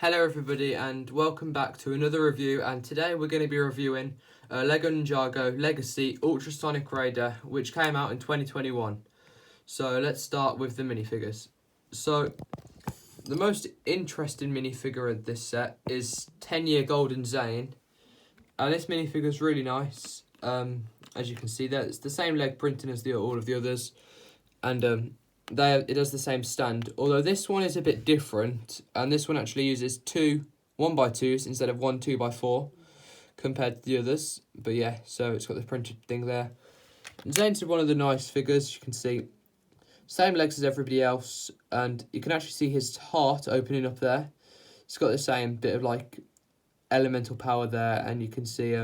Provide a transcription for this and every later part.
Hello everybody and welcome back to another review, and today we're going to be reviewing LEGO Ninjago Legacy Ultrasonic Raider, which came out in 2021. So let's start with the minifigures. So the most interesting minifigure of this set is 10-year Golden Zane, and this minifigure is really nice. As you can see there, it's the same leg printing as all of the others, and it has the same stand, although this one is a bit different, and this one actually uses two 1x2s instead of one 2x4 compared to the others. But yeah, so it's got the printed thing there. Zane's one of the nice figures. You can see same legs as everybody else, and you can actually see his heart opening up there. It's got the same bit of like elemental power there, and you can see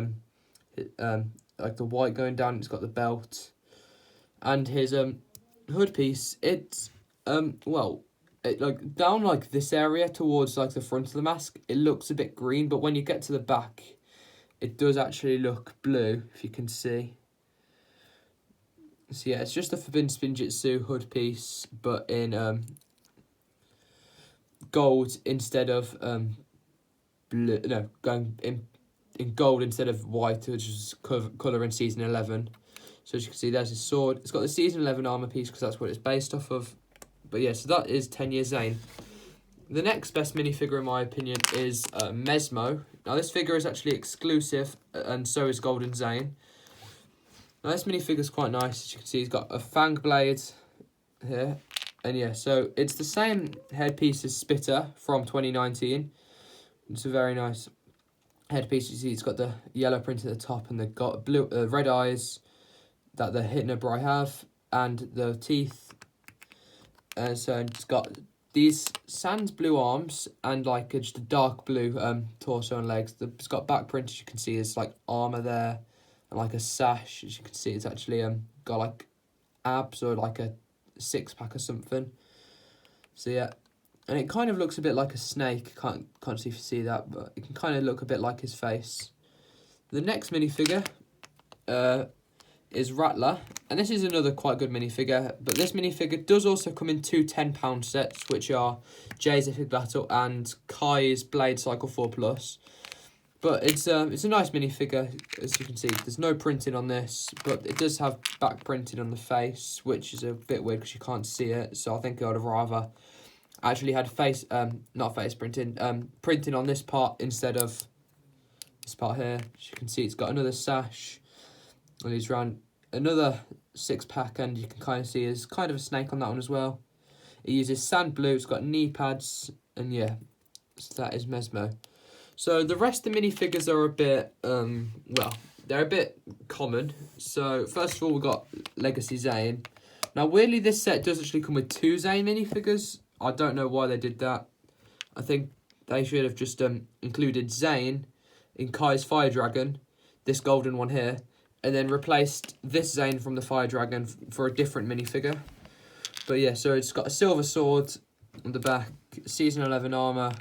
like the white going down. It's got the belt, and his hood piece, it's like down like this area towards like the front of the mask, it looks a bit green, but when you get to the back it does actually look blue, if you can see. So yeah, it's just a Forbidden Spinjitzu hood piece, but in gold instead of blue. No, going in gold instead of white, which is colour in Season 11. So as you can see, there's his sword. It's got the Season 11 armour piece because that's what it's based off of. But yeah, so that is 10-year Zane. The next best minifigure, in my opinion, is Mesmo. Now, this figure is actually exclusive, and so is Golden Zane. Now, this minifigure is quite nice. As you can see, he's got a fang blade here. And yeah, so it's the same headpiece as Spitter from 2019. It's a very nice headpiece. You see, it's got the yellow print at the top, and they've got blue, red eyes that the Hitler have, and the teeth. And so it's got these sans blue arms and like just a dark blue torso and legs. It's got back print, as you can see, is like armor there, and like a sash. As you can see, it's actually got like abs or like a six-pack or something. So yeah, and it kind of looks a bit like a snake. Can't see if you see that, but it can kind of look a bit like his face. The next minifigure is Rattler, and this is another quite good minifigure, but this minifigure does also come in two £10 sets, which are Jay's Epic Battle and Kai's Blade Cycle 4+. But it's a nice minifigure. As you can see, there's no printing on this, but it does have back printing on the face, which is a bit weird because you can't see it. So I think I'd have rather actually had not face printing, printing on this part instead of this part here. As you can see, it's got another sash, and he's around another six-pack, and you can kind of see there's kind of a snake on that one as well. It uses sand blue, it's got knee pads, and yeah, so that is Mesmo. So the rest of the minifigures are a bit, they're a bit common. So first of all, we've got Legacy Zane. Now weirdly, this set does actually come with two Zane minifigures. I don't know why they did that. I think they should have just included Zane in Kai's Fire Dragon, this golden one here, and then replaced this Zane from the Fire Dragon for a different minifigure. But yeah, so it's got a silver sword on the back, Season 11 armour,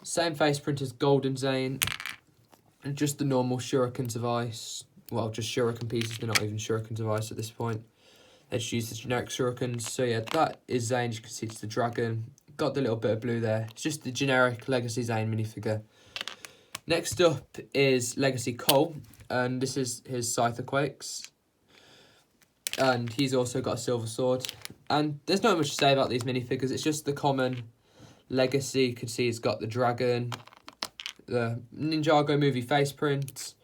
same face print as Golden Zane, and just the normal shurikens of ice. Well, just shuriken pieces, they're not even shurikens of ice at this point. They just use the generic shurikens. So yeah, that is Zane. As you can see, it's the dragon. Got the little bit of blue there. It's just the generic Legacy Zane minifigure. Next up is Legacy Cole, and this is his Scyther Quakes. And he's also got a silver sword. And there's not much to say about these minifigures. It's just the common Legacy. You can see he's got the dragon, the Ninjago movie face print,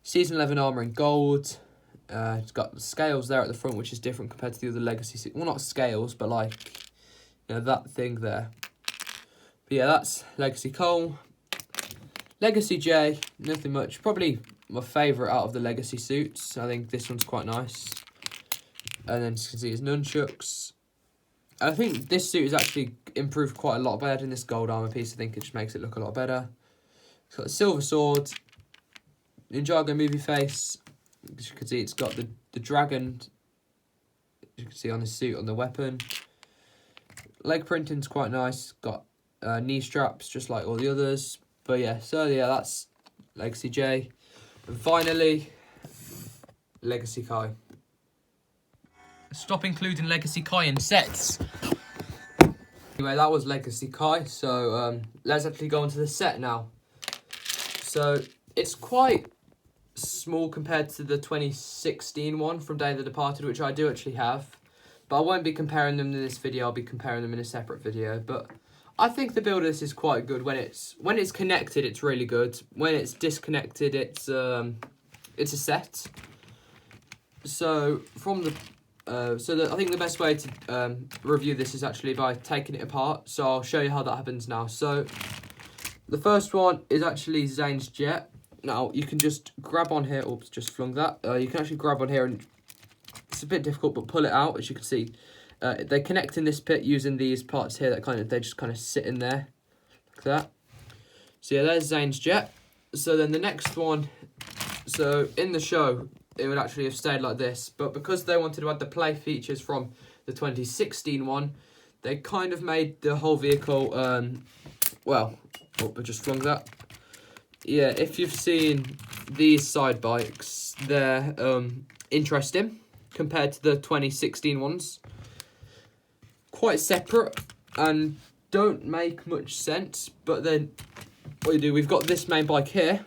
Season 11 armour in gold. It's got the scales there at the front, which is different compared to the other Legacy. Well, not scales, but like, you know, that thing there. But yeah, that's Legacy Cole. Legacy J, nothing much. Probably my favourite out of the Legacy suits. I think this one's quite nice. And then you can see his nunchucks. I think this suit is actually improved quite a lot by adding this gold armour piece. I think it just makes it look a lot better. It's got a silver sword, Ninjago movie face. As you can see, it's got the dragon, as you can see on the suit, on the weapon. Leg printing's quite nice. Got knee straps, just like all the others. But yeah, so yeah, that's Legacy J. And finally, Legacy Kai. Stop including Legacy Kai in sets. Anyway, that was Legacy Kai, so let's actually go on to the set now. So it's quite small compared to the 2016 one from Day of the Departed, which I do actually have. But I won't be comparing them in this video, I'll be comparing them in a separate video. But I think the build of this is quite good. When it's connected, it's really good. When it's disconnected, it's a set. So from the I think the best way to review this is actually by taking it apart. So I'll show you how that happens now. So the first one is actually Zane's jet. Now you can just grab on here. Oops, just flung that. You can actually grab on here, and it's a bit difficult, but pull it out. As you can see, they connect in this bit using these parts here that they just kind of sit in there like that. So yeah, there's Zane's jet. So then the next one. So in the show, it would actually have stayed like this, but because they wanted to add the play features from the 2016 one, they kind of made the whole vehicle, well, I just flung that. Yeah, if you've seen these side bikes, they're interesting compared to the 2016 ones. Quite separate and don't make much sense, but then what you do, we've got this main bike here,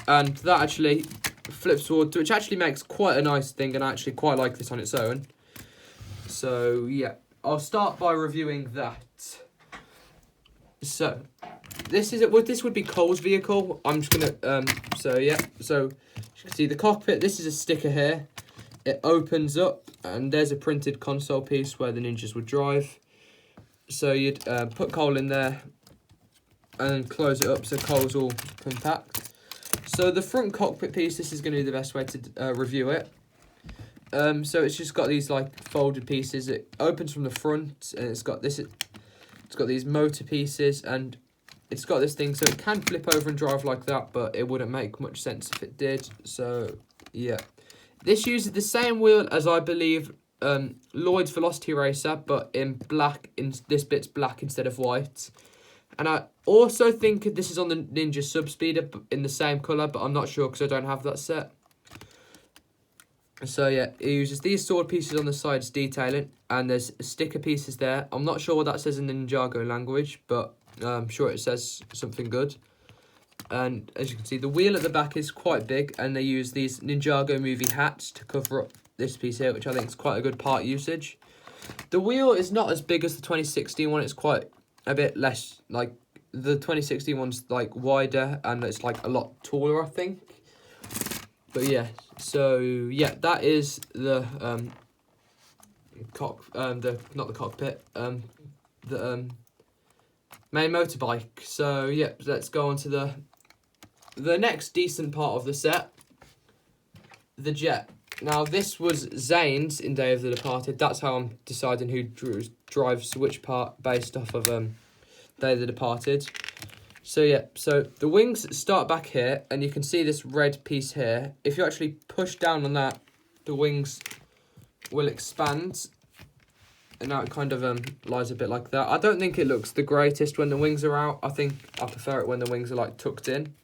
and that actually flips forward, which actually makes quite a nice thing, and I actually quite like this on its own. So yeah, I'll start by reviewing that. So this would be Cole's vehicle. I'm just gonna so yeah, so you can see the cockpit. This is a sticker here. It opens up, and there's a printed console piece where the ninjas would drive. So you'd put Cole in there and close it up so Cole's all compact. So the front cockpit piece, this is going to be the best way to review it. So it's just got these like folded pieces. It opens from the front, and it's got this. It's got these motor pieces, and it's got this thing, so it can flip over and drive like that, but it wouldn't make much sense if it did. So yeah, this uses the same wheel as I believe Lloyd's Velocity Racer, but in black. This bit's black instead of white. And I also think this is on the Ninja Subspeeder in the same colour, but I'm not sure because I don't have that set. So yeah, it uses these sword pieces on the sides detailing, and there's sticker pieces there. I'm not sure what that says in the Ninjago language, but I'm sure it says something good. And as you can see, the wheel at the back is quite big, and they use these Ninjago movie hats to cover up this piece here, which I think is quite a good part usage. The wheel is not as big as the 2016 one. It's quite a bit less, like the 2016 one's like wider, and it's like a lot taller, I think. But yeah, so yeah, that is the not the cockpit, the main motorbike. So yeah, let's go on to the next decent part of the set, the jet. Now this was Zane's in Day of the Departed. That's how I'm deciding who drives which part based off of Day of the Departed. So yeah, so the wings start back here, and you can see this red piece here. If you actually push down on that, the wings will expand, and now it kind of lies a bit like that. I don't think it looks the greatest when the wings are out. I think I prefer it when the wings are like tucked in.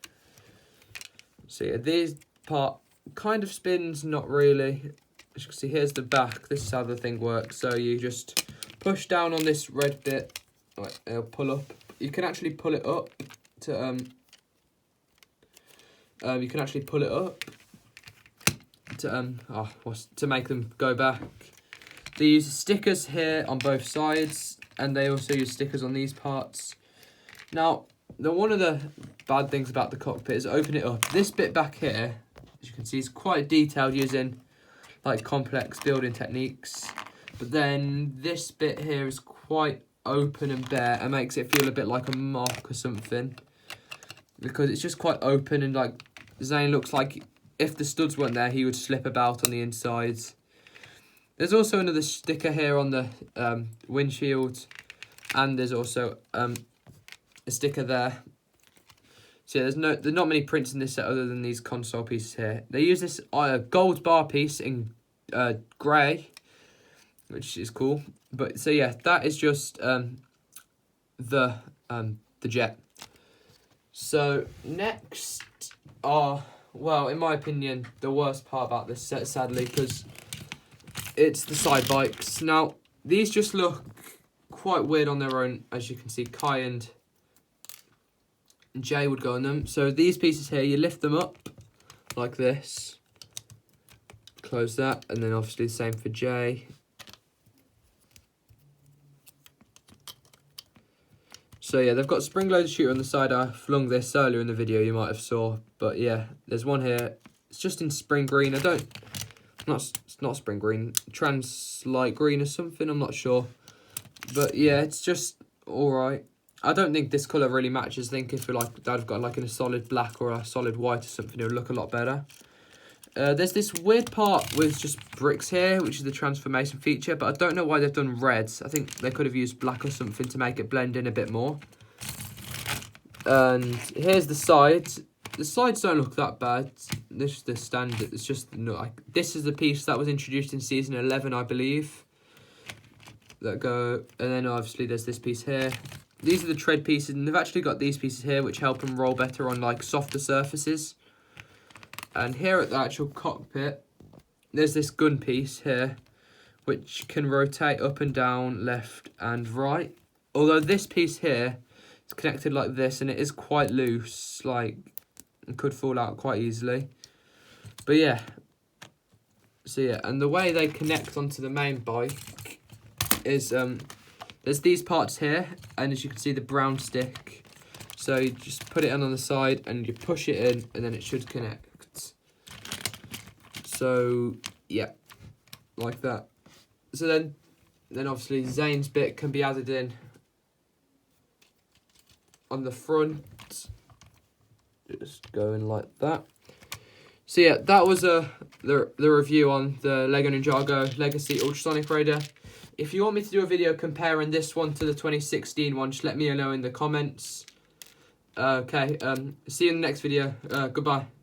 So yeah, this part kind of spins, not really. As you can see, here's the back. This is how the thing works. So you just push down on this red bit. Right, it'll pull up. You can actually pull it up to you can actually pull it up to make them go back. They use stickers here on both sides, and they also use stickers on these parts. Now, one of the bad things about the cockpit is open it up. This bit back here, as you can see, is quite detailed using like complex building techniques. But then this bit here is quite open and bare, and makes it feel a bit like a mock or something, because it's just quite open, and like Zane looks like if the studs weren't there, he would slip about on the insides. There's also another sticker here on the windshield, and there's also a sticker there. So yeah, there's not many prints in this set other than these console pieces here. They use this gold bar piece in grey, which is cool. But so yeah, that is just the jet. So next are, well, in my opinion, the worst part about this set, sadly, because it's the side bikes. Now these just look quite weird on their own. As you can see, Kai and Jay would go on them. So these pieces here, you lift them up like this. Close that, and then obviously the same for Jay. So yeah, they've got spring loaded shooter on the side. I flung this earlier in the video, you might have saw. But yeah, there's one here. It's just in spring green. It's not spring green. Trans light green or something, I'm not sure. But yeah, it's just alright. I don't think this colour really matches. I think if they'd have got like in a solid black or a solid white or something, it would look a lot better. There's this weird part with just bricks here, which is the transformation feature, but I don't know why they've done reds. I think they could have used black or something to make it blend in a bit more. And here's the sides. The sides don't look that bad. This is the standard. It's just like this is the piece that was introduced in season 11, I believe. That go, and then obviously there's this piece here. These are the tread pieces, and they've actually got these pieces here, which help them roll better on like softer surfaces. And here at the actual cockpit, there's this gun piece here, which can rotate up and down, left and right. Although this piece here is connected like this, and it is quite loose, like it could fall out quite easily. But yeah, so yeah, and the way they connect onto the main bike is there's these parts here, and as you can see, the brown stick. So you just put it on the side, and you push it in, and then it should connect. So yeah, like that. So then obviously Zane's bit can be added in on the front. Just going like that. So yeah, that was the review on the Lego Ninjago Legacy Ultrasonic Raider. If you want me to do a video comparing this one to the 2016 one, just let me know in the comments. Okay, see you in the next video. Goodbye.